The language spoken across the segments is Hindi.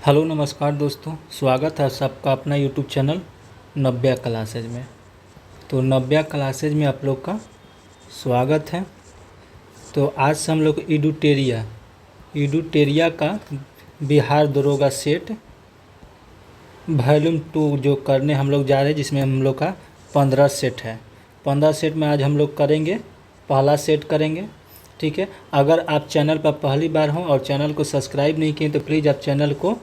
हेलो नमस्कार दोस्तों, स्वागत है सबका अपना यूट्यूब चैनल नव्या क्लासेज में। तो नव्या क्लासेज में आप लोग का स्वागत है। तो आज से हम लोग एडुटेरिया का बिहार दरोगा सेट वॉल्यूम 2 जो करने हम लोग जा रहे हैं, जिसमें हम लोग का 15 सेट है। 15 सेट में आज हम लोग करेंगे, पहला सेट करेंगे। ठीक है, अगर आप चैनल पर पहली बार हों और चैनल को सब्सक्राइब नहीं किए तो प्लीज़ आप चैनल को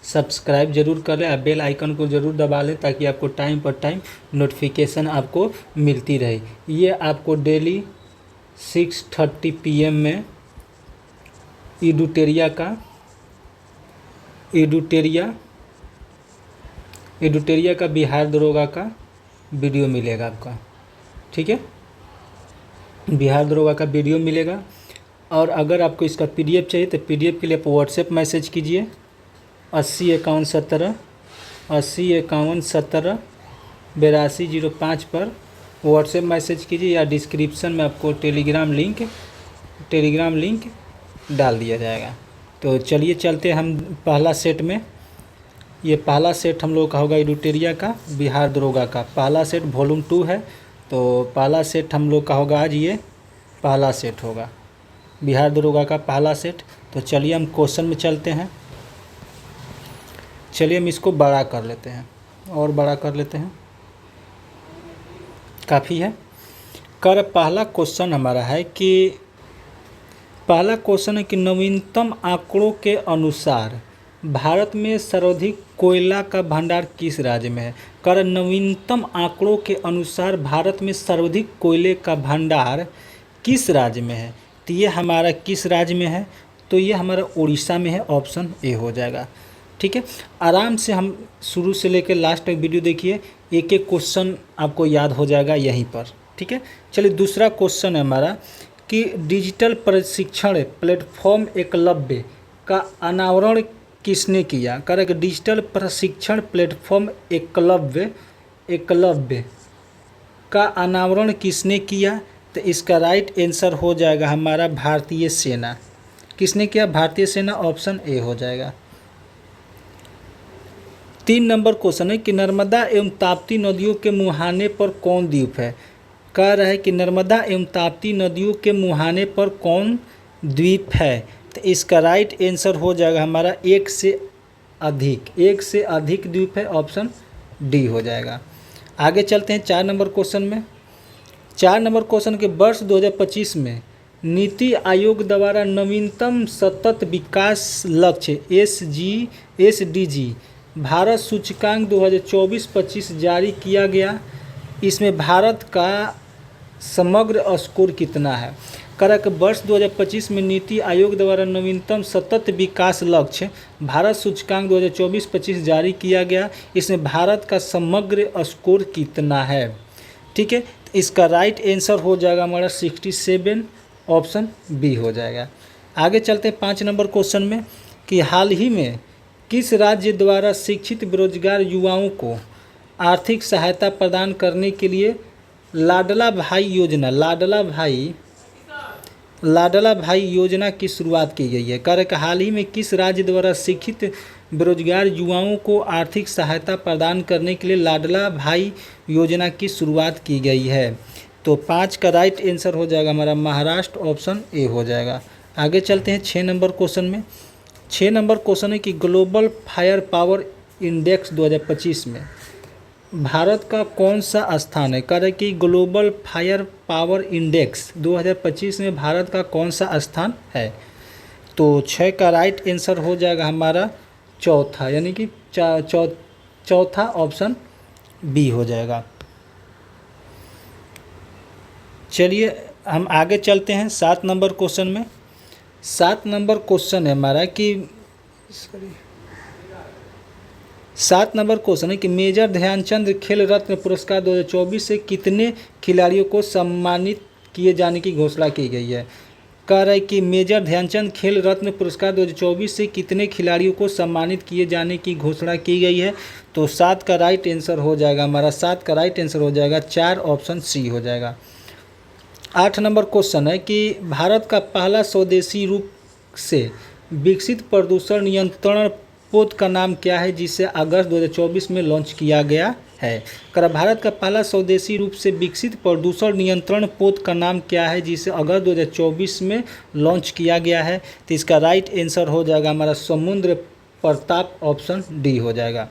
सब्सक्राइब जरूर कर लें, बेल आइकन को ज़रूर दबा लें ताकि आपको टाइम पर टाइम नोटिफिकेशन आपको मिलती रहे। ये आपको डेली 6:30 PM में एडुटेरिया का बिहार दरोगा का वीडियो मिलेगा आपका। ठीक है, बिहार दरोगा का वीडियो मिलेगा। और अगर आपको इसका PDF चाहिए तो PDF के लिए आप व्हाट्सएप मैसेज कीजिए 805117 8205 पर व्हाट्सएप मैसेज कीजिए, या डिस्क्रिप्शन में आपको टेलीग्राम लिंक डाल दिया जाएगा। तो चलिए चलते हम पहला सेट में। ये पहला सेट हम लोग का होगा एडुटेरिया का बिहार दरोगा का पहला सेट वॉल्यूम 2 है। तो पहला सेट हम लोग का होगा आज, ये पहला सेट होगा बिहार दरोगा का पहला सेट। तो चलिए हम क्वेश्चन में चलते हैं। चलिए हम इसको बड़ा कर लेते हैं और बड़ा कर लेते हैं, काफ़ी है। पहला क्वेश्चन हमारा है कि नवीनतम आंकड़ों के अनुसार भारत में सर्वाधिक कोयला का भंडार किस राज्य में है। नवीनतम आंकड़ों के अनुसार भारत में सर्वाधिक कोयले का भंडार किस राज्य में है। तो ये हमारा किस राज्य में है, तो ये हमारा उड़ीसा में है, ऑप्शन ए हो जाएगा। ठीक है, आराम से हम शुरू से लेकर लास्ट तक वीडियो देखिए, एक एक क्वेश्चन आपको याद हो जाएगा यहीं पर। ठीक है, चलिए दूसरा क्वेश्चन है हमारा कि डिजिटल प्रशिक्षण प्लेटफॉर्म एकलव्य का अनावरण किसने किया। कि डिजिटल प्रशिक्षण प्लेटफॉर्म एकलव्य का अनावरण किसने किया। तो इसका राइट आंसर हो जाएगा हमारा भारतीय सेना। किसने किया, भारतीय सेना, ऑप्शन ए हो जाएगा। 3 नंबर क्वेश्चन है कि नर्मदा एवं ताप्ती नदियों के मुहाने पर कौन द्वीप है। कह रहा है कि नर्मदा एवं ताप्ती नदियों के मुहाने पर कौन द्वीप है। तो इसका राइट आंसर हो जाएगा हमारा एक से अधिक द्वीप है, ऑप्शन डी हो जाएगा। आगे चलते हैं 4 नंबर क्वेश्चन में। 4 नंबर क्वेश्चन के वर्ष 2025 में नीति आयोग द्वारा नवीनतम सतत विकास लक्ष्य SDG भारत सूचकांक 2024-25 जारी किया गया। इसमें भारत का समग्र स्कोर कितना है। वर्ष 2025 में नीति आयोग द्वारा नवीनतम सतत विकास लक्ष्य भारत सूचकांक 2024-25 जारी किया गया। इसमें भारत का समग्र स्कोर कितना है। ठीक है, इसका राइट आंसर हो जाएगा हमारा 67, ऑप्शन बी हो जाएगा। आगे चलते हैं 5 नंबर क्वेश्चन में कि हाल ही में किस राज्य द्वारा शिक्षित बेरोजगार युवाओं को आर्थिक सहायता प्रदान करने के लिए लाडला भाई योजना की शुरुआत की गई है। हाल ही में किस राज्य द्वारा शिक्षित बेरोजगार युवाओं को आर्थिक सहायता प्रदान करने के लिए लाडला भाई योजना की शुरुआत की गई है। तो 5 का राइट आंसर हो जाएगा हमारा महाराष्ट्र, ऑप्शन ए हो जाएगा। आगे चलते हैं 6 नंबर क्वेश्चन में। 6 नंबर क्वेश्चन है कि ग्लोबल फायर पावर इंडेक्स 2025 में भारत का कौन सा स्थान है। कि ग्लोबल फायर पावर इंडेक्स 2025 में भारत का कौन सा स्थान है। तो 6 का राइट आंसर हो जाएगा हमारा चौथा, यानी कि चौथा ऑप्शन बी हो जाएगा। चलिए हम आगे चलते हैं 7 नंबर क्वेश्चन में। 7 नंबर क्वेश्चन है हमारा कि 7 नंबर क्वेश्चन है कि मेजर ध्यानचंद खेल रत्न पुरस्कार 2024 से कितने खिलाड़ियों को सम्मानित किए जाने की घोषणा की गई है। कह रहा है कि मेजर ध्यानचंद खेल रत्न पुरस्कार 2024 से कितने खिलाड़ियों को सम्मानित किए जाने की घोषणा की गई है। तो 7 का राइट आंसर हो जाएगा हमारा 7 का राइट आंसर हो जाएगा 4, ऑप्शन सी हो जाएगा। 8 नंबर क्वेश्चन है कि भारत का पहला स्वदेशी रूप से विकसित प्रदूषण नियंत्रण पोत का नाम क्या है जिसे अगस्त 2024 में लॉन्च किया गया है? भारत का पहला स्वदेशी रूप से विकसित प्रदूषण नियंत्रण पोत का नाम क्या है जिसे अगस्त 2024 में लॉन्च किया गया है? तो इसका राइट आंसर हो जाएगा हमारा समुद्र प्रताप, ऑप्शन डी हो जाएगा।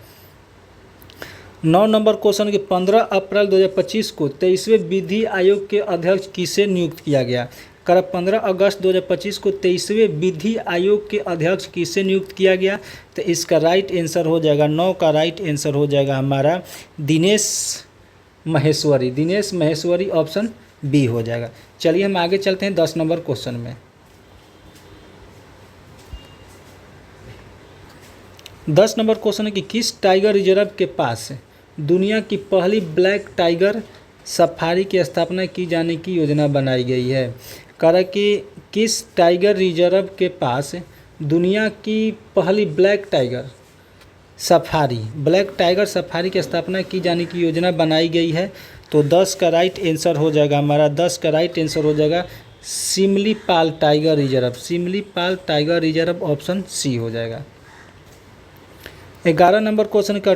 9 नंबर क्वेश्चन के 15 अप्रैल 2025 को 23वें विधि आयोग के अध्यक्ष किसे नियुक्त किया गया? 15 अगस्त 2025 को 23वें विधि आयोग के अध्यक्ष किसे नियुक्त किया गया? तो इसका राइट आंसर हो जाएगा 9 का राइट आंसर हो जाएगा हमारा दिनेश महेश्वरी। दिनेश महेश्वरी ऑप्शन बी हो जाएगा। चलिए हम आगे चलते हैं 10 नंबर क्वेश्चन में। 10 नंबर क्वेश्चन है कि किस टाइगर रिजर्व के पास दुनिया की पहली ब्लैक टाइगर सफारी की स्थापना की जाने की योजना बनाई गई है? कि किस टाइगर रिजर्व के पास दुनिया की पहली ब्लैक टाइगर सफारी की स्थापना की जाने की योजना बनाई गई है? तो 10 का राइट आंसर हो जाएगा हमारा 10 का राइट आंसर हो जाएगा Similipal tiger reserve, option C हो जाएगा। 11 नंबर क्वेश्चन का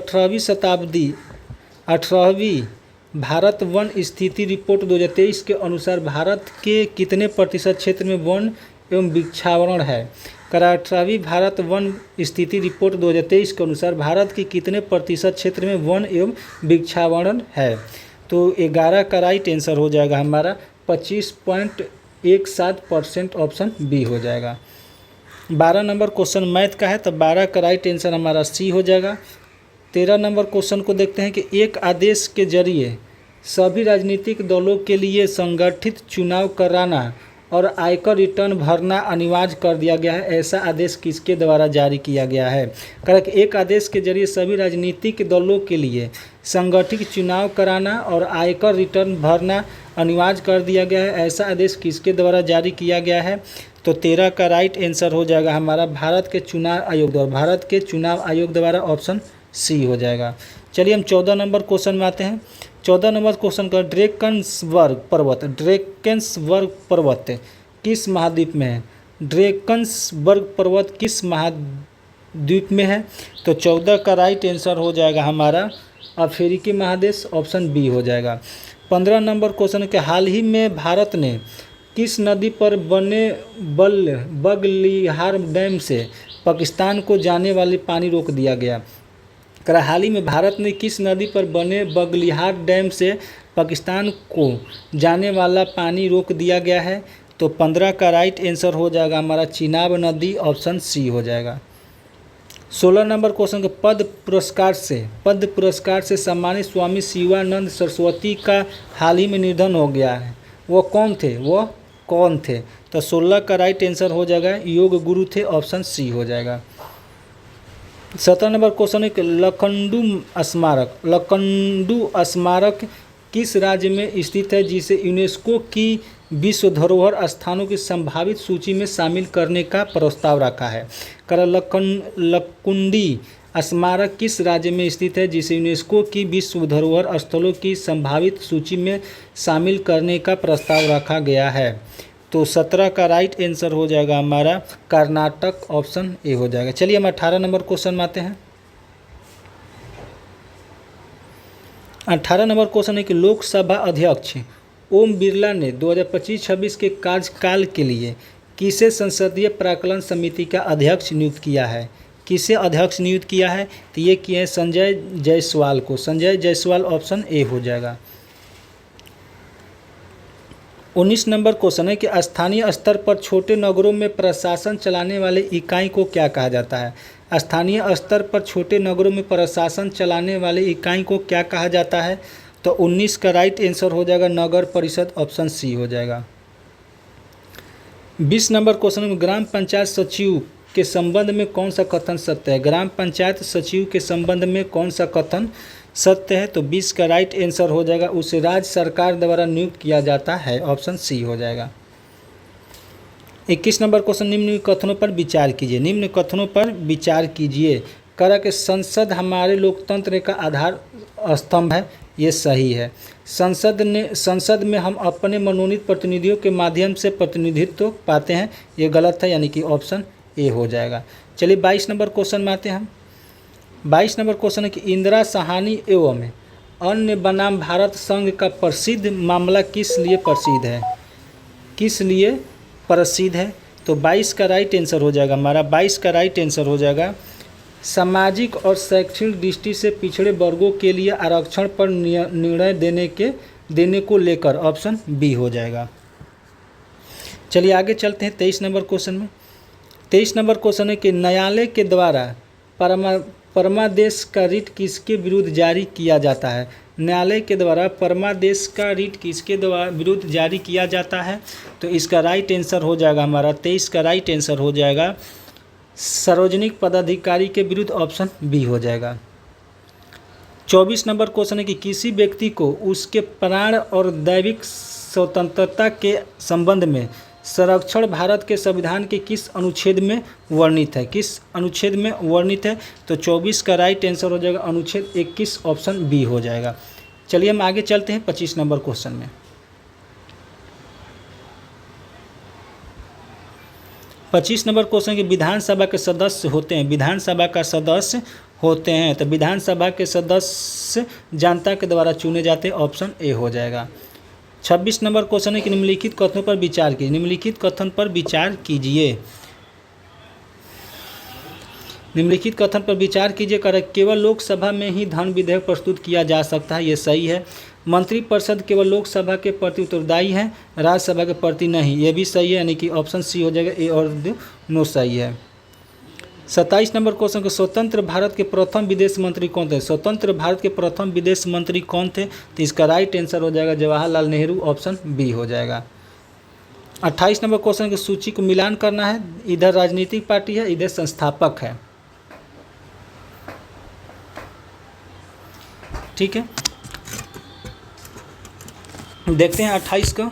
18वीं भारत वन स्थिति रिपोर्ट 2023 के अनुसार भारत के कितने प्रतिशत क्षेत्र में वन एवं वृक्षावरण है? 18वीं भारत वन स्थिति रिपोर्ट 2023 के अनुसार भारत के कितने प्रतिशत क्षेत्र में वन एवं वृक्षावरण है? तो 11 का राइट आंसर हो जाएगा हमारा 25.17%, ऑप्शन बी हो जाएगा। 12 नंबर क्वेश्चन मैथ का है तो 12 का राइट आंसर हमारा सी हो जाएगा। 13 नंबर क्वेश्चन को देखते हैं कि एक आदेश के जरिए सभी राजनीतिक दलों के लिए संगठित चुनाव कराना और आयकर रिटर्न भरना अनिवार्य कर दिया गया है, ऐसा आदेश किसके द्वारा जारी किया गया है? एक आदेश के जरिए सभी राजनीतिक दलों के लिए संगठित चुनाव कराना और आयकर रिटर्न भरना अनिवार्य कर दिया गया है, ऐसा आदेश किसके द्वारा जारी किया गया है? तो 13 का राइट आंसर हो जाएगा हमारा भारत के चुनाव आयोग द्वारा, ऑप्शन सी हो जाएगा। चलिए हम 14 नंबर क्वेश्चन में आते हैं। 14 नंबर क्वेश्चन का ड्रेकन्सबर्ग पर्वत किस महाद्वीप में है? ड्रेकन्सबर्ग पर्वत किस महाद्वीप में है? तो 14 का राइट आंसर हो जाएगा हमारा अफ्रीकी महादेश, ऑप्शन बी हो जाएगा। 15 नंबर क्वेश्चन के हाल ही में भारत ने किस नदी पर बने बगलिहार डैम से पाकिस्तान को जाने वाली पानी रोक दिया गया? हाल ही में भारत ने किस नदी पर बने बगलिहार डैम से पाकिस्तान को जाने वाला पानी रोक दिया गया है? तो 15 का राइट आंसर हो जाएगा हमारा चिनाब नदी, ऑप्शन सी हो जाएगा। 16 नंबर क्वेश्चन के पद्म पुरस्कार से सम्मानित स्वामी शिवानंद सरस्वती का हाल ही में निधन हो गया है, वो कौन थे? तो 16 का राइट आंसर हो जाएगा योग गुरु थे, ऑप्शन सी हो जाएगा। 17 नंबर क्वेश्चन है कि लखनऊ स्मारक किस राज्य में स्थित है जिसे यूनेस्को की विश्व धरोहर स्थानों की संभावित सूची में शामिल करने का प्रस्ताव रखा है? लकुंडी स्मारक किस राज्य में स्थित है जिसे यूनेस्को की विश्व धरोहर स्थलों की संभावित सूची में शामिल करने का प्रस्ताव रखा गया है? तो 17 का राइट आंसर हो जाएगा हमारा कर्नाटक, ऑप्शन ए हो जाएगा। चलिए हम 18 नंबर क्वेश्चन में आते हैं। 18 नंबर क्वेश्चन है कि लोकसभा अध्यक्ष ओम बिरला ने 2025-26 के कार्यकाल के लिए किसे संसदीय प्राक्कलन समिति का अध्यक्ष नियुक्त किया है? तो ये किए हैं संजय जायसवाल को। संजय जायसवाल, ऑप्शन ए हो जाएगा। 19 नंबर क्वेश्चन है कि स्थानीय स्तर पर छोटे नगरों में प्रशासन चलाने वाले इकाई को क्या कहा जाता है? स्थानीय स्तर पर छोटे नगरों में प्रशासन चलाने वाले इकाई को क्या कहा जाता है? तो 19 का राइट आंसर हो जाएगा नगर परिषद, ऑप्शन सी हो जाएगा। 20 नंबर क्वेश्चन में ग्राम पंचायत सचिव के संबंध में कौन सा कथन सत्य है? ग्राम पंचायत सचिव के संबंध में कौन सा कथन सत्य है? तो 20 का राइट आंसर हो जाएगा उसे राज्य सरकार द्वारा नियुक्त किया जाता है, ऑप्शन सी हो जाएगा। 21 नंबर क्वेश्चन निम्न कथनों पर विचार कीजिए। कि संसद हमारे लोकतंत्र का आधार स्तंभ है, ये सही है। संसद में हम अपने मनोनीत प्रतिनिधियों के माध्यम से प्रतिनिधित्व पाते हैं, ये गलत है, यानी कि ऑप्शन ए हो जाएगा। चलिए 22 नंबर क्वेश्चन में आते हैं हम। 22 नंबर क्वेश्चन है कि इंदिरा साहनी एवं अन्य बनाम भारत संघ का प्रसिद्ध मामला किस लिए प्रसिद्ध है? किस लिए प्रसिद्ध है? तो 22 का राइट आंसर हो जाएगा हमारा, 22 का राइट आंसर हो जाएगा सामाजिक और शैक्षणिक दृष्टि से पिछड़े वर्गों के लिए आरक्षण पर निर्णय देने को लेकर, ऑप्शन बी हो जाएगा। चलिए आगे चलते हैं 23 नंबर क्वेश्चन में। 23 नंबर क्वेश्चन है कि न्यायालय के द्वारा परमादेश का रिट किसके विरुद्ध जारी किया जाता है? न्यायालय के द्वारा परमादेश का रिट किसके द्वारा विरुद्ध जारी किया जाता है? तो इसका राइट आंसर हो जाएगा हमारा, 23 का राइट आंसर हो जाएगा सार्वजनिक पदाधिकारी के विरुद्ध, ऑप्शन बी हो जाएगा। 24 नंबर क्वेश्चन है कि किसी व्यक्ति को उसके प्राण और दैविक स्वतंत्रता के संबंध में संरक्षण भारत के संविधान के किस अनुच्छेद में वर्णित है? किस अनुच्छेद में वर्णित है? तो 24 का राइट आंसर हो जाएगा अनुच्छेद 21, ऑप्शन बी हो जाएगा। चलिए हम आगे चलते हैं 25 नंबर क्वेश्चन में। 25 नंबर क्वेश्चन के विधानसभा के सदस्य होते हैं, विधानसभा का सदस्य होते हैं, तो विधानसभा के सदस्य जनता के द्वारा चुने जाते हैं, ऑप्शन ए हो जाएगा। 26 नंबर क्वेश्चन है कि निम्नलिखित कथनों पर विचार कीजिए, निम्नलिखित कथन पर विचार कीजिए, निम्नलिखित कथन पर विचार कीजिए। केवल लोकसभा में ही धन विधेयक प्रस्तुत किया जा सकता है, ये सही है। मंत्रिपरिषद केवल लोकसभा के प्रति उत्तरदायी है, राज्यसभा के प्रति नहीं, ये भी सही है, यानी कि ऑप्शन सी हो जाएगा, ए और नो सही है। 27 नंबर क्वेश्चन को स्वतंत्र भारत के प्रथम विदेश मंत्री कौन थे? स्वतंत्र भारत के प्रथम विदेश मंत्री कौन थे? तो इसका राइट आंसर हो जाएगा जवाहरलाल नेहरू, ऑप्शन बी हो जाएगा। 28 नंबर क्वेश्चन की सूची को मिलान करना है, इधर राजनीतिक पार्टी है, इधर संस्थापक है, ठीक है। देखते हैं 28 का,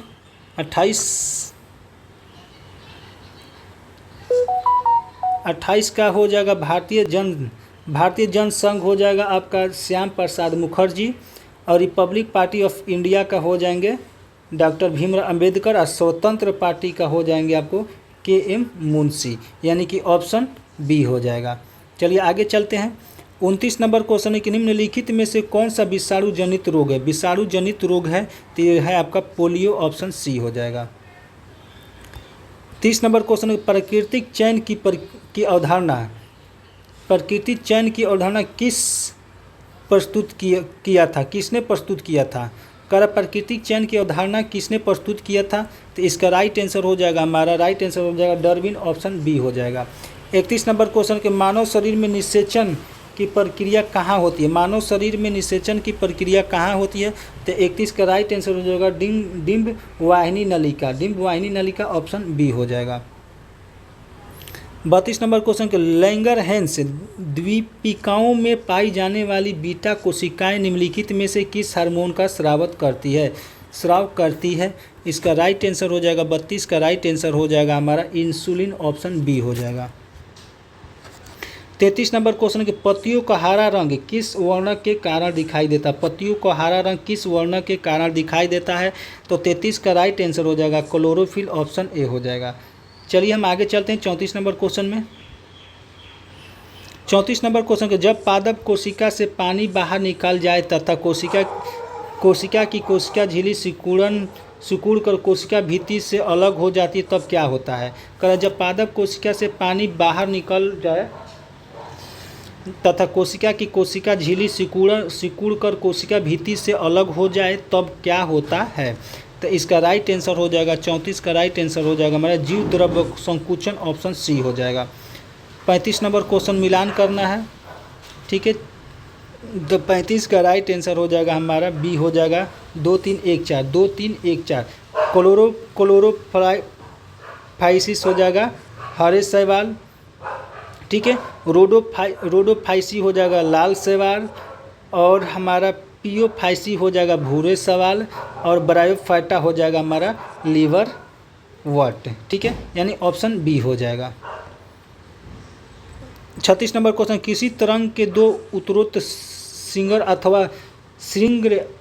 28 का हो जाएगा भारतीय जन संघ हो जाएगा आपका श्याम प्रसाद मुखर्जी, और रिपब्लिक पार्टी ऑफ इंडिया का हो जाएंगे डॉक्टर भीमराव अंबेडकर, और स्वतंत्र पार्टी का हो जाएंगे आपको के.एम. मुंशी, यानी कि ऑप्शन बी हो जाएगा। चलिए आगे चलते हैं। 29 नंबर क्वेश्चन है कि निम्नलिखित में से कौन सा विषाणु जनित रोग है? विषाणु जनित रोग है तो ये है आपका पोलियो, ऑप्शन सी हो जाएगा। 30 नंबर क्वेश्चन है प्राकृतिक चयन की अवधारणा, प्राकृतिक चयन की अवधारणा किसने प्रस्तुत किया था? प्राकृतिक चयन की अवधारणा किसने प्रस्तुत किया था? तो इसका राइट आंसर हो जाएगा हमारा, राइट आंसर हो जाएगा डार्विन, ऑप्शन बी हो जाएगा। 31 नंबर क्वेश्चन के मानव शरीर में निषेचन की प्रक्रिया कहाँ होती है? मानव शरीर में निषेचन की प्रक्रिया कहाँ होती है? तो 31 का राइट आंसर हो जाएगा डिंब वाहिनी नलिका, डिंब वाहिनी नलिका, ऑप्शन बी हो जाएगा। 32 नंबर क्वेश्चन के लैंगरहैंस द्वीपिकाओं में पाई जाने वाली बीटा कोशिकाएं निम्नलिखित में से किस हार्मोन का स्राव करती है? इसका राइट आंसर हो जाएगा 32 का राइट आंसर हो जाएगा हमारा इंसुलिन, ऑप्शन बी हो जाएगा। 33 नंबर क्वेश्चन के पत्तियों का हरा रंग किस वर्ण के कारण दिखाई देता है? पत्तियों का हरा रंग किस वर्ण के कारण दिखाई देता है? तो 33 का राइट आंसर हो जाएगा क्लोरोफिल, ऑप्शन ए हो जाएगा। चलिए हम आगे चलते हैं 34 नंबर क्वेश्चन में। 34 नंबर क्वेश्चन के जब पादप कोशिका से पानी बाहर निकाल जाए तथा कोशिका की कोशिका झिल्ली सिकुड़ कर कोशिका भित्ति से अलग हो जाती है तब क्या होता है? जब पादप कोशिका से पानी बाहर निकल जाए तथा कोशिका की कोशिका झिल्ली सिकुड़ कर कोशिका भित्ति से अलग हो जाए तब क्या होता है? तो इसका राइट आंसर हो जाएगा 34 का राइट आंसर हो जाएगा हमारा जीव द्रव्य संकुचन, ऑप्शन सी हो जाएगा। 35 नंबर क्वेश्चन मिलान करना है, ठीक है। तो 35 का राइट आंसर हो जाएगा हमारा बी हो जाएगा 2 3 1 4, 2 3 1 4 क्लोरोफाइसिस हो जाएगा हरे शैवाल, ठीक है। रोडोफाइसी हो जाएगा लाल शैवाल, और हमारा पियोफाइसी हो जाएगा भूरे शैवाल, और ब्रायोफाइटा हो जाएगा हमारा लीवर वट, ठीक है, यानी ऑप्शन बी हो जाएगा। 36 नंबर क्वेश्चन किसी तरंग के दो उत्तरोत्तर श्रृंग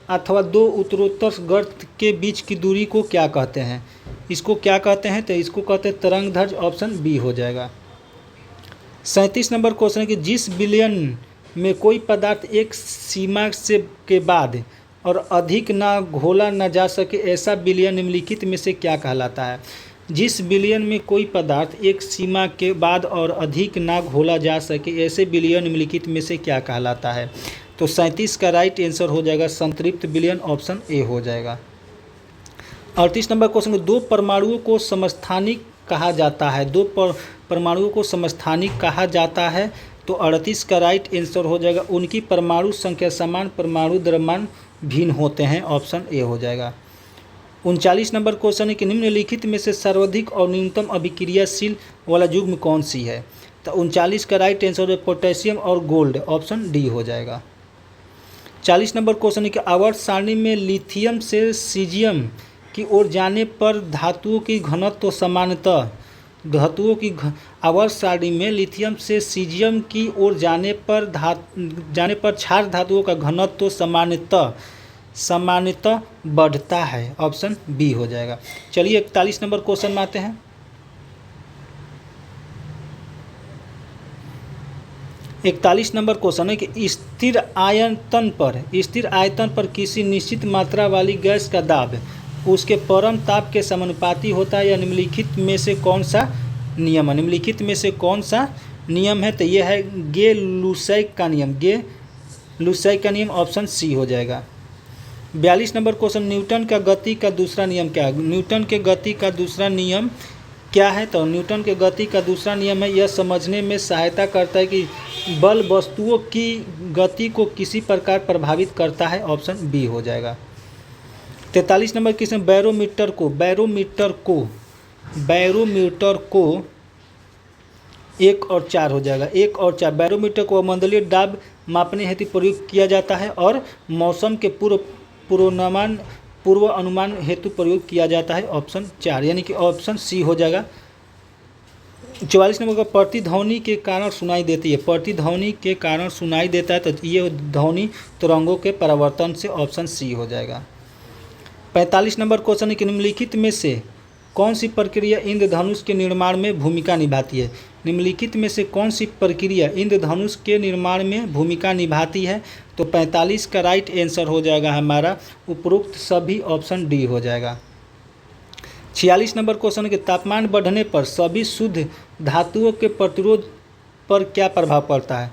अथवा दो उत्तरोत्तर गर्त के बीच की दूरी को क्या कहते हैं? इसको क्या कहते हैं? तो इसको कहते हैं तरंगदैर्घ्य, ऑप्शन बी हो जाएगा। 37 नंबर क्वेश्चन है कि जिस बिलियन में कोई पदार्थ एक सीमा से के बाद और अधिक ना घोला न जा सके ऐसा विलयन निम्नलिखित में से क्या कहलाता है। जिस विलयन में कोई पदार्थ एक सीमा के बाद और अधिक ना घोला जा सके ऐसे विलयन निम्नलिखित में से क्या कहलाता है। तो 37 का राइट आंसर हो जाएगा संतृप्त विलयन, ऑप्शन ए हो जाएगा। 38 नंबर क्वेश्चन, दो परमाणुओं को समस्थानिक कहा जाता है। दो परमाणुओं को समस्थानिक कहा जाता है। तो 38 का राइट आंसर हो जाएगा उनकी परमाणु संख्या समान, परमाणु द्रव्यमान भिन्न होते हैं, ऑप्शन ए हो जाएगा। 39 नंबर क्वेश्चन है कि निम्नलिखित में से सर्वाधिक और न्यूनतम अभिक्रियाशील वाला युग्म कौन सी है। तो 39 का राइट आंसर है पोटेशियम और गोल्ड, ऑप्शन डी हो जाएगा। 40 नंबर क्वेश्चन है कि आवर्त सारणी में लिथियम से सीजियम की ओर जाने पर धातुओं की घनत्व सामान्यतः आवर्त सारणी में लिथियम से सीजियम की ओर जाने पर क्षार धातुओं का घनत्व सामान्यतः बढ़ता है, ऑप्शन बी हो जाएगा। चलिए 41 नंबर क्वेश्चन में आते हैं। 41 नंबर क्वेश्चन है कि स्थिर आयतन पर किसी निश्चित मात्रा वाली गैस का दाब उसके परम ताप के समानुपाती होता है। या निम्नलिखित में से कौन सा नियम है। निम्नलिखित में से कौन सा नियम है। तो यह है गे लुसाई का नियम, ऑप्शन सी हो जाएगा। 42 नंबर क्वेश्चन, न्यूटन का गति का दूसरा नियम क्या है। न्यूटन के गति का दूसरा नियम क्या है। तो न्यूटन के गति का दूसरा नियम है, यह समझने में सहायता करता है कि बल वस्तुओं की गति को किसी प्रकार प्रभावित करता है, ऑप्शन बी हो जाएगा। 43 नंबर क्वेश्चन, बैरोमीटर को 1 और 4 हो जाएगा। 1 और 4 बैरोमीटर को मंडलीय दाब मापने हेतु प्रयोग किया जाता है और मौसम के पूर्व अनुमान हेतु प्रयोग किया जाता है, ऑप्शन 4 यानी कि ऑप्शन सी हो जाएगा। 44 नंबर का प्रतिध्वनि के कारण सुनाई देती है। प्रतिध्वनि के कारण सुनाई देता है, तो ये ध्वनि तरंगों के परावर्तन से, ऑप्शन सी हो जाएगा। 45 नंबर क्वेश्चन है कि निम्नलिखित में से कौन सी प्रक्रिया इंद्रधनुष के निर्माण में भूमिका निभाती है। निम्नलिखित में से कौन सी प्रक्रिया इंद्रधनुष के निर्माण में भूमिका निभाती है। तो 45 का राइट आंसर हो जाएगा हमारा उपरोक्त सभी, ऑप्शन डी हो जाएगा। 46 नंबर क्वेश्चन के तापमान बढ़ने पर सभी शुद्ध धातुओं के प्रतिरोध पर क्या प्रभाव पड़ता है।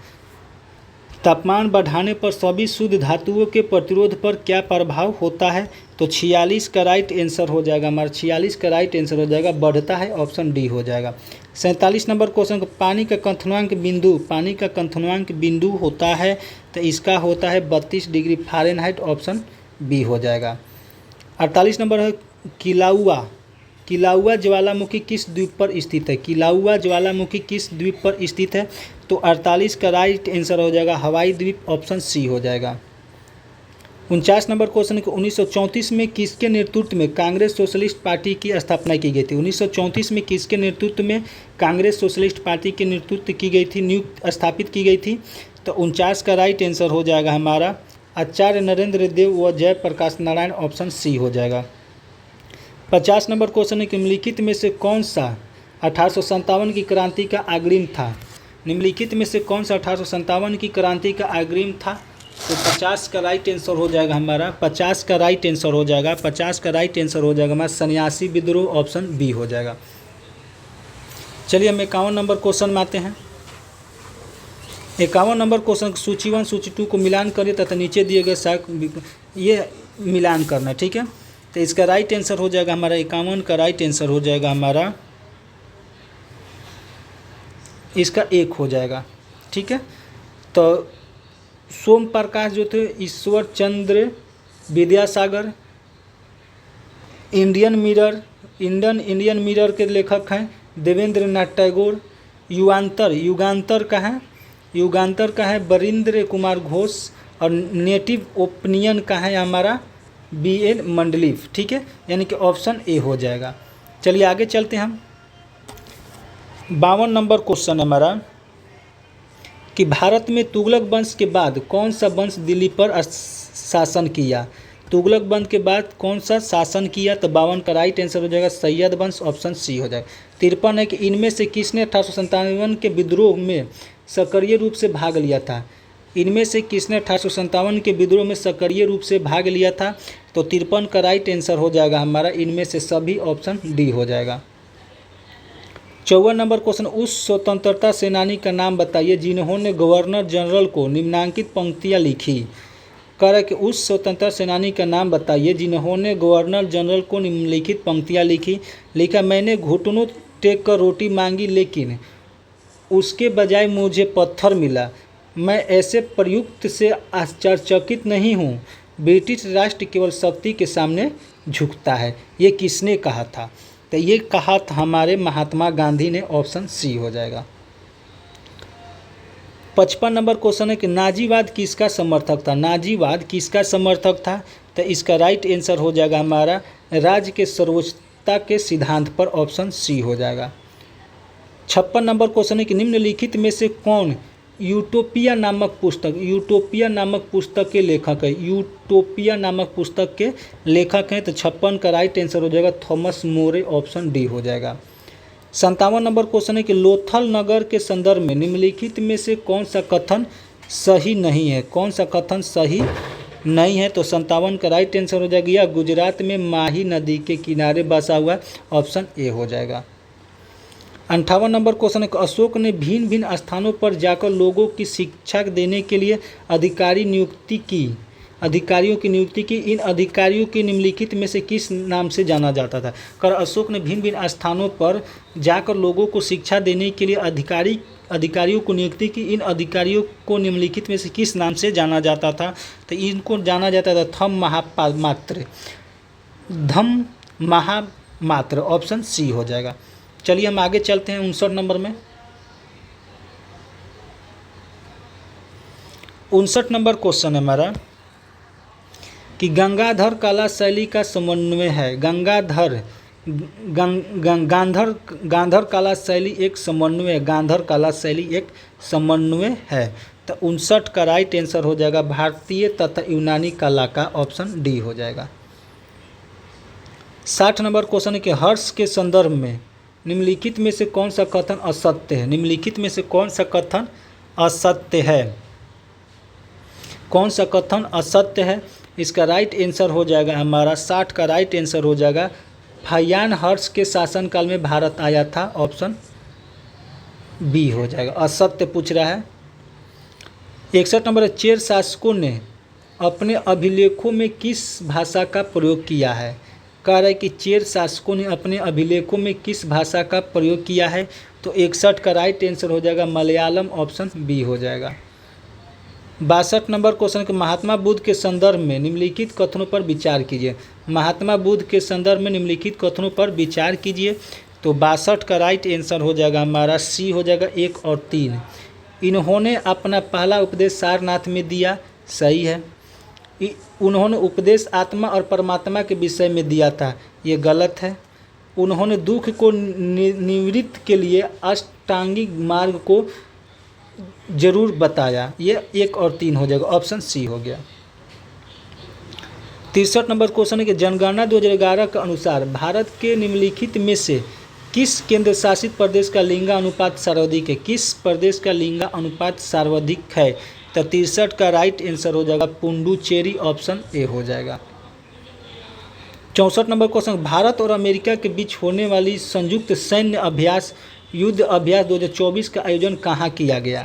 तापमान बढ़ाने पर सभी शुद्ध धातुओं के प्रतिरोध पर क्या प्रभाव होता है। तो 46 का राइट आंसर हो जाएगा हमारा 46 का राइट आंसर हो जाएगा बढ़ता है, ऑप्शन डी हो जाएगा। 47 नंबर क्वेश्चन को पानी का क्वथनांक बिंदु होता है। तो इसका होता है 32 डिग्री फ़ारेनहाइट, ऑप्शन बी हो जाएगा। 48 नंबर है किलाउआ ज्वालामुखी किस द्वीप पर स्थित है। किलाउआ ज्वालामुखी किस द्वीप पर स्थित है। तो 48 का राइट आंसर हो जाएगा हवाई द्वीप, ऑप्शन सी हो जाएगा। 49 नंबर क्वेश्चन को 1934 में किसके नेतृत्व में कांग्रेस सोशलिस्ट पार्टी की स्थापना की गई थी। 1934 में किसके नेतृत्व में कांग्रेस सोशलिस्ट पार्टी के नेतृत्व की गई थी, स्थापित की गई थी। तो 49 का राइट आंसर हो जाएगा हमारा आचार्य नरेंद्र देव व जयप्रकाश नारायण, ऑप्शन सी हो जाएगा। 50 नंबर क्वेश्चन है कि निम्नलिखित में से कौन सा 1857 की क्रांति का अग्रिम था। निम्नलिखित में से कौन सा 1857 की क्रांति का अग्रिम था। तो 50 का राइट आंसर हो जाएगा हमारा 50 का राइट आंसर हो जाएगा हमारा सन्यासी विद्रोह, ऑप्शन बी हो जाएगा। चलिए हम 51 नंबर क्वेश्चन में आते हैं। 51 नंबर क्वेश्चन सूची 1 सूची 2 को मिलान करें तथा नीचे दिए गए ये मिलान करना, ठीक है। तो इसका राइट आंसर हो जाएगा हमारा 51 का राइट आंसर हो जाएगा हमारा इसका 1 हो जाएगा, ठीक है। तो सोम प्रकाश जो थे, ईश्वर चंद्र विद्यासागर, इंडियन मिरर के लेखक हैं देवेंद्र नाथ टैगोर। युगांतर का है बरिंद्र कुमार घोष। और नेटिव ओपिनियन का है हमारा BN मंडलीफ, ठीक है, यानी कि ऑप्शन ए हो जाएगा। चलिए आगे चलते हैं हम। 52 नंबर क्वेश्चन हमारा कि भारत में तुगलक वंश के बाद कौन सा वंश दिल्ली पर शासन किया। तुगलक वंश के बाद कौन सा शासन किया। तो 52 का राइट आंसर हो जाएगा सैयद वंश, ऑप्शन सी हो जाएगा। 53 है कि इनमें से किसने 1857 के विद्रोह में सक्रिय रूप से भाग लिया था। इनमें से किसने 1857 के विद्रोह में सक्रिय रूप से भाग लिया था? तो 53 का राइट आंसर हो जाएगा हमारा इनमें से सभी, ऑप्शन डी हो जाएगा। 54 नंबर क्वेश्चन, उस स्वतंत्रता सेनानी का नाम बताइए जिन्होंने गवर्नर जनरल को निम्नलिखित पंक्तियाँ लिखी। कह रहा है कि उस स्वतंत्रता सेनानी का नाम बताइए जिन्होंने गवर्नर जनरल को निम्नलिखित पंक्तियाँ लिखी। लिखा, मैंने घुटनों टेक कर रोटी मांगी लेकिन उसके बजाय मुझे पत्थर मिला। मैं ऐसे प्रयुक्त से आश्चर्यचकित नहीं हूँ। ब्रिटिश राष्ट्र केवल शक्ति के सामने झुकता है। ये किसने कहा था? तो ये कहा था हमारे महात्मा गांधी ने, ऑप्शन सी हो जाएगा। 55 नंबर क्वेश्चन है कि नाजीवाद किसका समर्थक था? नाजीवाद किसका समर्थक था? तो इसका राइट आंसर हो जाएगा हमारा राज्य के सर्वोच्चता के सिद्धांत पर, ऑप्शन सी हो जाएगा। 56 नंबर क्वेश्चन है कि निम्नलिखित में से कौन यूटोपिया नामक पुस्तक के लेखक है? यूटोपिया नामक पुस्तक के लेखक हैं, तो 56 का राइट आंसर हो जाएगा थॉमस मोरे, ऑप्शन डी हो जाएगा। 57 नंबर क्वेश्चन है कि लोथल नगर के संदर्भ में निम्नलिखित में से कौन सा कथन सही नहीं है? कौन सा कथन सही नहीं है? तो 57 का राइट आंसर हो जाएगा यह गुजरात में माही नदी के किनारे बसा हुआ, ऑप्शन ए हो जाएगा। 58 नंबर क्वेश्चन है कि अशोक ने भिन्न भिन्न स्थानों पर जाकर लोगों की शिक्षा देने के लिए अधिकारियों की नियुक्ति की। इन अधिकारियों की निम्नलिखित में से किस नाम से जाना जाता था? कर अशोक ने भिन्न भिन्न स्थानों पर जाकर लोगों को शिक्षा देने के लिए अधिकारियों को नियुक्ति की। इन अधिकारियों को निम्नलिखित में से किस नाम से जाना जाता था? तो इनको जाना जाता था धम्म महामात्र, ऑप्शन सी हो जाएगा। चलिए हम आगे चलते हैं 59 नंबर में। 59 नंबर क्वेश्चन है हमारा कि गंगाधर कला शैली का समन्वय है। गांधार कला शैली एक समन्वय है। गांधार कला शैली एक समन्वय है। तो 59 का राइट आंसर हो जाएगा भारतीय तथा यूनानी कला का, ऑप्शन डी हो जाएगा। 60 नंबर क्वेश्चन है कि हर्ष के संदर्भ में निम्नलिखित में से कौन सा कथन असत्य है? निम्नलिखित में से कौन सा कथन असत्य है? कौन सा कथन असत्य है? इसका राइट आंसर हो जाएगा हमारा 60 का राइट आंसर हो जाएगा हायान हर्ष के शासनकाल में भारत आया था, ऑप्शन बी हो जाएगा। असत्य पूछ रहा है। 61 नंबर, चेर शासकों ने अपने अभिलेखों में किस भाषा का प्रयोग किया है? कह रहा है कि चेर शासकों ने अपने अभिलेखों में किस भाषा का प्रयोग किया है? तो 61 का राइट आंसर हो जाएगा मलयालम, ऑप्शन बी हो जाएगा। 62 नंबर क्वेश्चन के महात्मा बुद्ध के संदर्भ में निम्नलिखित कथनों पर विचार कीजिए। महात्मा बुद्ध के संदर्भ में निम्नलिखित कथनों पर विचार कीजिए। तो 62 का राइट आंसर हो जाएगा हमारा सी हो जाएगा 1 और 3। इन्होंने अपना पहला उपदेश सारनाथ में दिया, सही है। उन्होंने उपदेश आत्मा और परमात्मा के विषय में दिया था, ये गलत है। उन्होंने दुख को निवृत्त के लिए अष्टांगिक मार्ग को जरूर बताया, ये 1 और 3 हो जाएगा, ऑप्शन सी हो गया। 63 नंबर क्वेश्चन है कि जनगणना 2011 के अनुसार भारत के निम्नलिखित में से किस केंद्र शासित प्रदेश का लिंगानुपात सर्वाधिक है? किस प्रदेश का लिंगानुपात सर्वाधिक है? तो 63 का राइट आंसर हो जाएगा पुडुचेरी, ऑप्शन ए हो जाएगा। 64 नंबर क्वेश्चन, भारत और अमेरिका के बीच होने वाली संयुक्त सैन्य युद्ध अभ्यास 2024 का आयोजन कहाँ किया गया?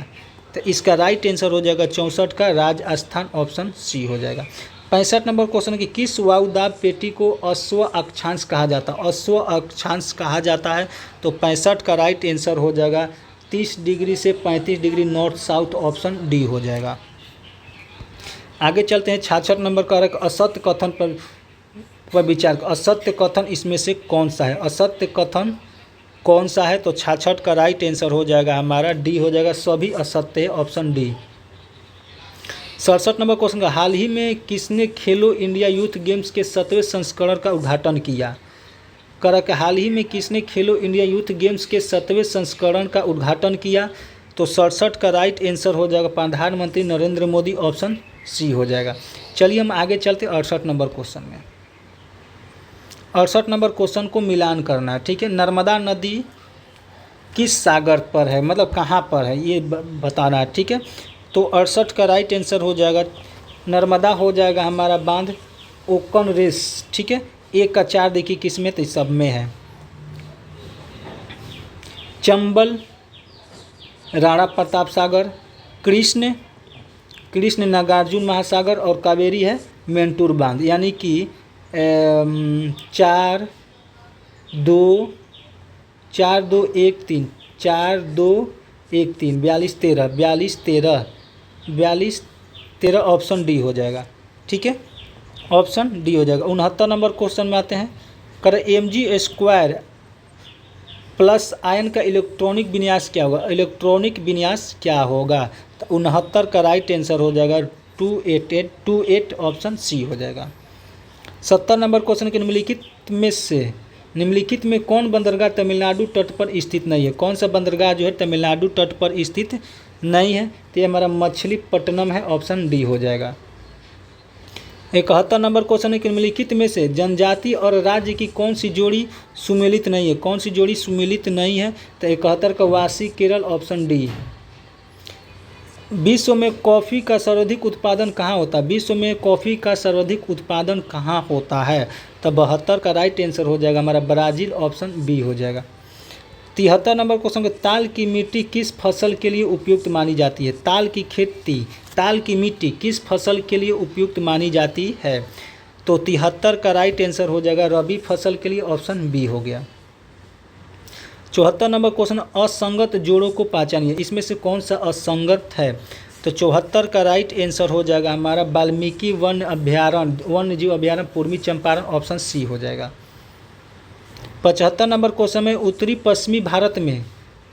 तो इसका राइट आंसर हो जाएगा 64 का राजस्थान, ऑप्शन सी हो जाएगा। 65 नंबर क्वेश्चन कि किस वायुदाब पेटी को अश्व अक्षांश कहा जाता है? अश्व अक्षांश कहा जाता है। तो 65 का राइट आंसर हो जाएगा 30 डिग्री से 35 degree north south, option D हो जाएगा। आगे चलते हैं 66 नंबर का असत्य कथन पर विचार। असत्य कथन इसमें से कौन सा है? असत्य कथन कौन सा है? तो 66 का राइट आंसर हो जाएगा हमारा डी हो जाएगा, सभी असत्य है, ऑप्शन डी। 67 नंबर क्वेश्चन का हाल ही में किसने खेलो इंडिया यूथ गेम्स के 7वें संस्करण का उद्घाटन किया? करा कि हाल ही में किसने खेलो इंडिया यूथ गेम्स के 7वें संस्करण का उद्घाटन किया? तो 67 का राइट आंसर हो जाएगा प्रधानमंत्री नरेंद्र मोदी, ऑप्शन सी हो जाएगा। चलिए हम आगे चलते 68 नंबर क्वेश्चन में। 68 नंबर क्वेश्चन को मिलान करना है, ठीक है। नर्मदा नदी किस सागर पर है, मतलब कहाँ पर है, ये बताना है, ठीक है। तो 68 का राइट आंसर हो जाएगा नर्मदा हो जाएगा हमारा बांध ओकन रेस। ठीक है, 1 का 4 देखिए किस में, तो इस सब में है। चंबल राणा प्रताप सागर, कृष्ण नागार्जुन महासागर और कावेरी है मेंटूर बांध। यानी कि 4 2 4 2 1 3 4 2 1 3 42 13 ऑप्शन डी हो जाएगा। ठीक है, ऑप्शन डी हो जाएगा। 69 नंबर क्वेश्चन में आते हैं, कर mg² प्लस आयन का इलेक्ट्रॉनिक विन्यास क्या होगा। इलेक्ट्रॉनिक विन्यास क्या होगा, तो 69 का राइट आंसर हो जाएगा 288 ऑप्शन सी हो जाएगा। 70 नंबर क्वेश्चन के निम्नलिखित में कौन बंदरगाह तमिलनाडु तट पर स्थित नहीं है। कौन सा बंदरगाह जो है तमिलनाडु तट पर स्थित नहीं है, तो ये हमारा मछलीपट्टनम है, ऑप्शन डी हो जाएगा। 71 नंबर क्वेश्चन है कि निम्नलिखित में से जनजाति और राज्य की कौन सी जोड़ी सुमेलित नहीं है। कौन सी जोड़ी सुमेलित नहीं है, तो 71 का वासी केरल, ऑप्शन डी। विश्व में कॉफ़ी का सर्वाधिक उत्पादन कहाँ होता है। विश्व में कॉफ़ी का सर्वाधिक उत्पादन कहाँ होता है, तो 72 का राइट आंसर हो जाएगा हमारा ब्राज़ील, ऑप्शन बी हो जाएगा। 73 नंबर क्वेश्चन के ताल की मिट्टी किस फसल के लिए उपयुक्त मानी जाती है। ताल की मिट्टी किस फसल के लिए उपयुक्त मानी जाती है, तो 73 का राइट आंसर हो जाएगा रबी फसल के लिए, ऑप्शन बी हो गया। 74 नंबर क्वेश्चन, असंगत जोड़ों को पहचानिए। इसमें से कौन सा असंगत है, तो 74 का राइट आंसर हो जाएगा हमारा वाल्मीकि वन्य जीव अभ्यारण्य पूर्वी चंपारण, ऑप्शन सी हो जाएगा। 75 नंबर क्वेश्चन में, उत्तरी पश्चिमी भारत में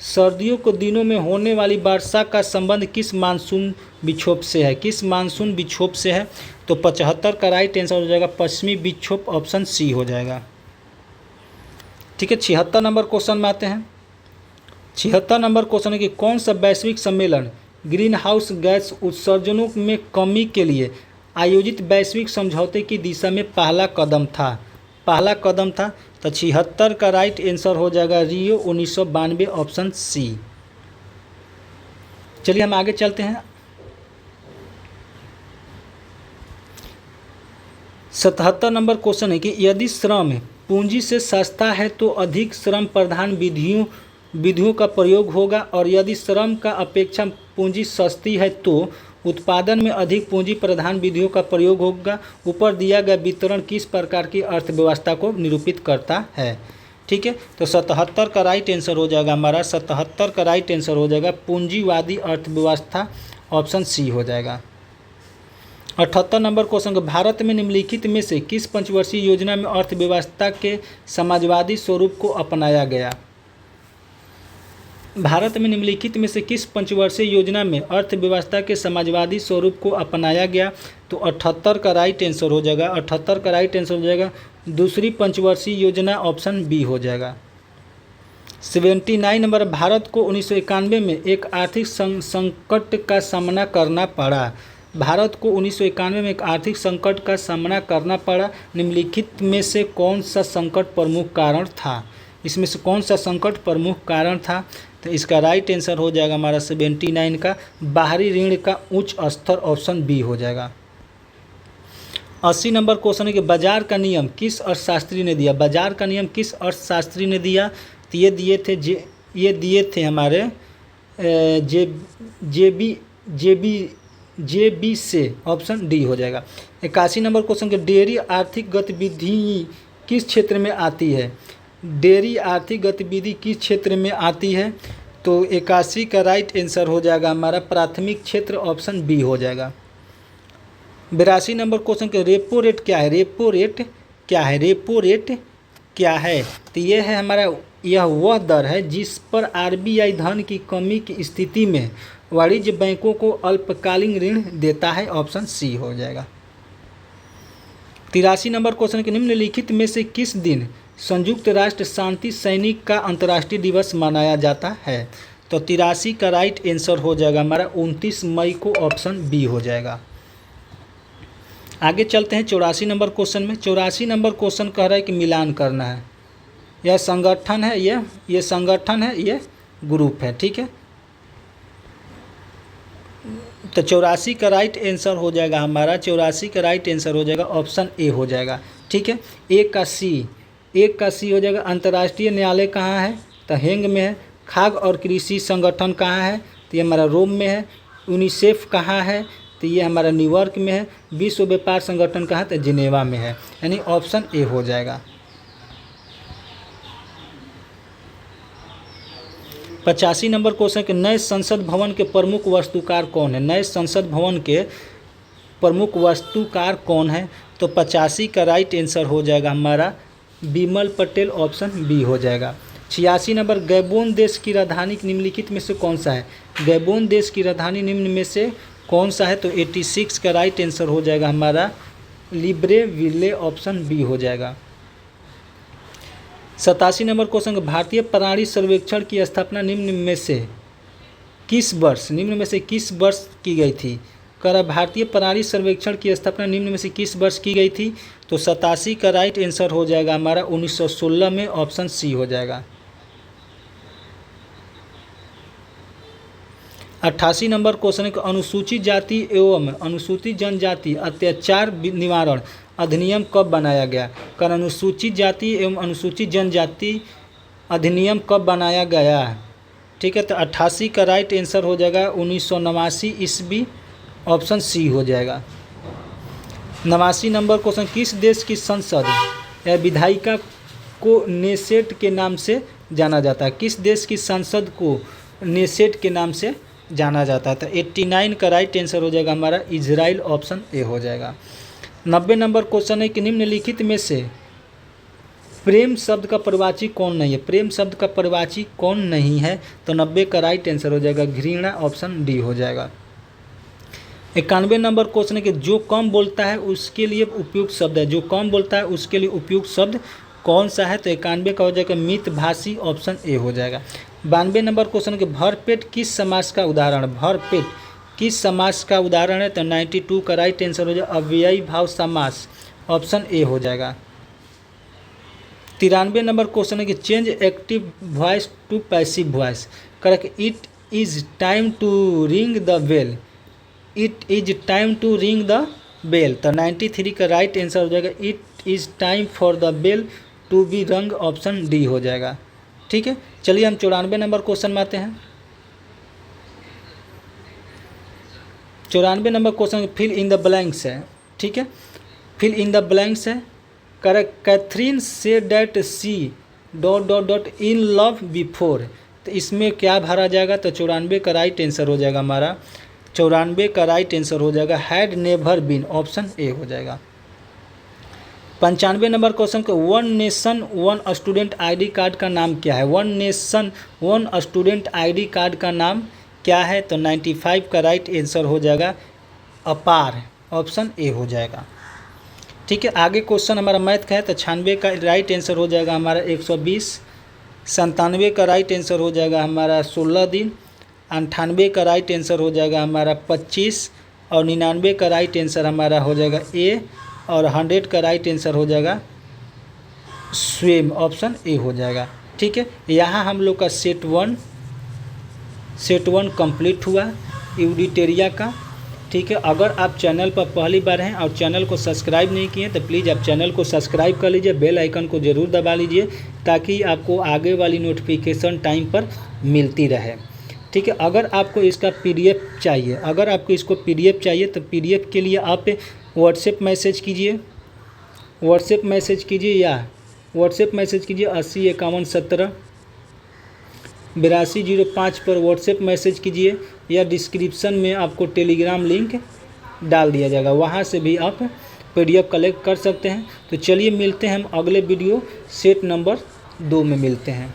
सर्दियों के दिनों में होने वाली वर्षा का संबंध किस मानसून विक्षोभ से है। किस मानसून विक्षोभ से है, तो 75 का राइट आंसर हो जाएगा पश्चिमी विक्षोभ, ऑप्शन सी हो जाएगा। ठीक है, 76 नंबर क्वेश्चन में आते हैं। 76 नंबर क्वेश्चन है कि कौन सा वैश्विक सम्मेलन ग्रीन हाउस गैस उत्सर्जनों में कमी के लिए आयोजित वैश्विक समझौते की दिशा में पहला कदम था। तो 76 का राइट आंसर हो जाएगा रियो 1992, ऑप्शन सी। चलिए हम आगे चलते हैं। 77 नंबर क्वेश्चन है कि यदि श्रम पूंजी से सस्ता है तो अधिक श्रम प्रधान विधियों का प्रयोग होगा, और यदि श्रम का अपेक्षा पूंजी सस्ती है तो उत्पादन में अधिक पूंजी प्रधान विधियों का प्रयोग होगा। ऊपर दिया गया वितरण किस प्रकार की अर्थव्यवस्था को निरूपित करता है। ठीक है, तो 77 का राइट आंसर हो जाएगा हमारा 77 का राइट आंसर हो जाएगा पूंजीवादी अर्थव्यवस्था, ऑप्शन सी हो जाएगा। 78 नंबर क्वेश्चन, भारत में निम्नलिखित में से किस पंचवर्षीय योजना में अर्थव्यवस्था के समाजवादी स्वरूप को अपनाया गया। भारत में निम्नलिखित में से किस पंचवर्षीय योजना में अर्थव्यवस्था के समाजवादी स्वरूप को अपनाया गया, तो 78 का राइट आंसर हो जाएगा 78 का राइट आंसर हो जाएगा दूसरी पंचवर्षीय योजना, ऑप्शन बी हो जाएगा। 79 नंबर, भारत को 1991 में एक आर्थिक संकट का सामना करना पड़ा। भारत को 1991 में एक आर्थिक संकट का सामना करना पड़ा। निम्नलिखित में से कौन सा संकट प्रमुख कारण था। इसमें से कौन सा संकट प्रमुख कारण था, तो इसका राइट आंसर हो जाएगा हमारा 79 का बाहरी ऋण का उच्च स्तर, ऑप्शन बी हो जाएगा। 80 नंबर क्वेश्चन है कि बाजार का नियम किस अर्थशास्त्री ने दिया। बाजार का नियम किस अर्थशास्त्री ने दिया, तो ये दिए थे हमारे जेबी से, ऑप्शन डी हो जाएगा। 81 नंबर क्वेश्चन के डेयरी आर्थिक गतिविधि किस क्षेत्र में आती है। डेयरी आर्थिक गतिविधि किस क्षेत्र में आती है, तो 81 का राइट आंसर हो जाएगा हमारा प्राथमिक क्षेत्र, ऑप्शन बी हो जाएगा। 82 नंबर क्वेश्चन के रेपो रेट क्या है। रेपो रेट क्या है, तो ये है हमारा, यह वह दर है जिस पर आरबीआई धन की कमी की स्थिति में वाणिज्य बैंकों को अल्पकालीन ऋण देता है, ऑप्शन सी हो जाएगा। 83 नंबर क्वेश्चन के निम्नलिखित में से किस दिन संयुक्त राष्ट्र शांति सैनिक का अंतर्राष्ट्रीय दिवस मनाया जाता है, तो 83 का राइट आंसर हो जाएगा हमारा 29 मई को, ऑप्शन बी हो जाएगा। आगे चलते हैं 84 नंबर क्वेश्चन में। 84 नंबर क्वेश्चन कह रहा है कि मिलान करना है। यह संगठन है, ये संगठन है, ये ग्रुप है। ठीक है, तो 84 का राइट आंसर हो जाएगा हमारा, 84 का राइट आंसर हो जाएगा ऑप्शन ए हो जाएगा। ठीक है। एक का सी हो जाएगा। अंतर्राष्ट्रीय न्यायालय कहाँ है? तो हेंग में है। खाद्य और कृषि संगठन कहाँ है? तो ये हमारा रोम में है। यूनिसेफ कहाँ है? तो ये हमारा न्यूयॉर्क में है। विश्व व्यापार संगठन कहाँ है? तो जिनेवा में है, यानी ऑप्शन ए हो जाएगा। 85 नंबर क्वेश्चन के नए संसद भवन के प्रमुख वास्तुकार कौन है? नए संसद भवन के प्रमुख वास्तुकार कौन है? तो 85 का राइट आंसर हो जाएगा हमारा बिमल पटेल, ऑप्शन बी हो जाएगा। 86 नंबर गैबोन देश की राजधानी निम्नलिखित में से कौन सा है? गैबोन देश की राजधानी निम्न में से कौन सा है? तो 86 का राइट आंसर हो जाएगा हमारा लिब्रेविले, ऑप्शन बी हो जाएगा। 87 नंबर क्वेश्चन, भारतीय प्राणी सर्वेक्षण की स्थापना निम्न में से किस वर्ष की गई थी? कर भारतीय प्राणी सर्वेक्षण की स्थापना निम्न में से किस वर्ष की गई थी? तो 87 का राइट आंसर हो जाएगा हमारा 1916 में, ऑप्शन सी हो जाएगा। 88 नंबर क्वेश्चन है अनुसूचित जाति एवं अनुसूचित जनजाति अत्याचार निवारण अधिनियम कब बनाया गया? कर अनुसूचित जाति एवं अनुसूचित जनजाति अधिनियम कब बनाया गया? ठीक है। तो 88 का राइट आंसर हो जाएगा 1989 ईस्वी, ऑप्शन सी हो जाएगा। 89 नंबर क्वेश्चन, किस देश की संसद या विधायिका को नेसेट के नाम से जाना जाता है? किस देश की संसद को नेसेट के नाम से जाना जाता है? तो 89 का राइट आंसर हो जाएगा हमारा इजराइल, ऑप्शन ए हो जाएगा। 90 नंबर क्वेश्चन है कि निम्नलिखित में से प्रेम शब्द का प्रवाची कौन नहीं है? प्रेम शब्द का प्रवाची कौन नहीं है? तो 90 का राइट आंसर हो जाएगा घृणा, ऑप्शन डी हो जाएगा। 91 नंबर क्वेश्चन है कि जो कम बोलता है उसके लिए उपयुक्त शब्द है। जो कम बोलता है उसके लिए उपयुक्त शब्द कौन सा है? तो 91 का हो जाएगा मितभाषी, ऑप्शन ए हो जाएगा। 92 नंबर क्वेश्चन के भरपेट किस समास का उदाहरण? भरपेट किस समास का उदाहरण है? तो 92 का राइट आंसर हो जाएगा अव्ययी भाव समास, ऑप्शन ए हो जाएगा। 93 नंबर क्वेश्चन है कि change active voice to passive voice. Correct, it is time to ring the bell. It is time to ring the bell. तो 93 का राइट आंसर हो जाएगा it is time for the bell to be rung, option D हो जाएगा। ठीक है। चलिए हम 94 नंबर क्वेश्चन में आते हैं। 94 number question fill in the blanks है। ठीक है, फिल इन द ब्लैंक्स है। Correct, Catherine say that she dot dot dot in love before. तो इसमें क्या भरा जाएगा? तो 94 का राइट आंसर हो जाएगा हमारा 94 का राइट आंसर हो जाएगा had never been, option A हो जाएगा। 95 नंबर क्वेश्चन को one nation one student ID card का नाम क्या है? One nation one student ID card का नाम क्या है? तो 95 का राइट आंसर हो जाएगा अपार, ऑप्शन ए हो जाएगा। ठीक है, आगे क्वेश्चन हमारा मैथ का है। तो 96 का राइट आंसर हो जाएगा हमारा 120। 97 का राइट आंसर हो जाएगा हमारा 16 दिन। 98 का राइट आंसर हो जाएगा हमारा 25 और 99 का राइट आंसर हमारा हो जाएगा ए और 100 का राइट आंसर हो जाएगा स्वयं, ऑप्शन ए हो जाएगा। ठीक है, यहाँ हम लोग का सेट वन कंप्लीट हुआ यूडिटेरिया का। ठीक है, अगर आप चैनल पर पहली बार हैं और चैनल को सब्सक्राइब नहीं किए तो प्लीज़ आप चैनल को सब्सक्राइब कर लीजिए, बेल आइकन को ज़रूर दबा लीजिए ताकि आपको आगे वाली नोटिफिकेशन टाइम पर मिलती रहे। ठीक है, अगर आपको इसका पीडीएफ चाहिए, तो पीडीएफ के लिए आप व्हाट्सएप मैसेज कीजिए या व्हाट्सएप मैसेज कीजिए 80 51 17 8205 पर व्हाट्सएप मैसेज कीजिए या डिस्क्रिप्शन में आपको टेलीग्राम लिंक डाल दिया जाएगा, वहाँ से भी आप पीडीएफ कलेक्ट कर सकते हैं। तो चलिए मिलते हैं हम अगले वीडियो सेट नंबर 2 में मिलते हैं।